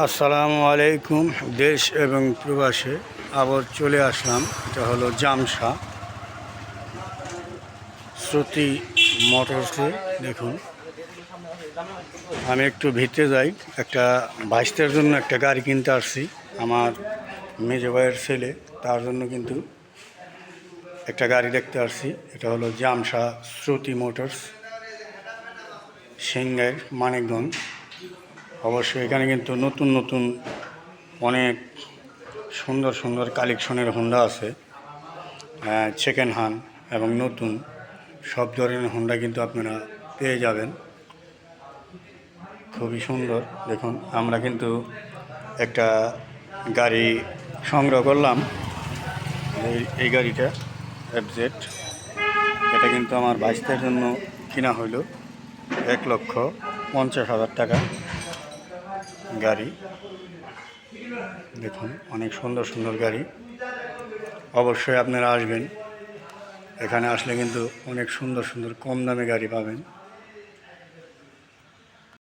আসসালামু আলাইকুম। দেশ এবং প্রবাসে আবার চলে আসলাম। এটা হলো জামশা শ্রুতি মোটরসে। দেখুন, আমি একটু ভিতরে যাই। একটা ভাইস্তের জন্য একটা গাড়ি কিনতে আসছি, আমার মেজো ভাইয়ের ছেলে, তার জন্য কিন্তু একটা গাড়ি দেখতে আসছি। এটা হলো জামশা শ্রুতি মোটরস, সিংহের মানিকগঞ্জ। অবশ্যই এখানে কিন্তু নতুন নতুন অনেক সুন্দর সুন্দর কালেকশনের হোন্ডা আছে, সেকেন্ড হ্যান্ড এবং নতুন সব ধরনের হোন্ডা কিন্তু আপনারা পেয়ে যাবেন। খুবই সুন্দর। দেখুন, আমরা কিন্তু একটা গাড়ি সংগ্রহ করলাম, এই গাড়িটা FZ। এটা কিন্তু আমার বাইস্তের জন্য কিনা হইল 1,50,000 টাকা গাড়ি। দেখুন, অনেক সুন্দর সুন্দর গাড়ি। অবশ্যই আপনারা আসবেন, এখানে আসলে কিন্তু অনেক সুন্দর সুন্দর কম দামে গাড়ি পাবেন।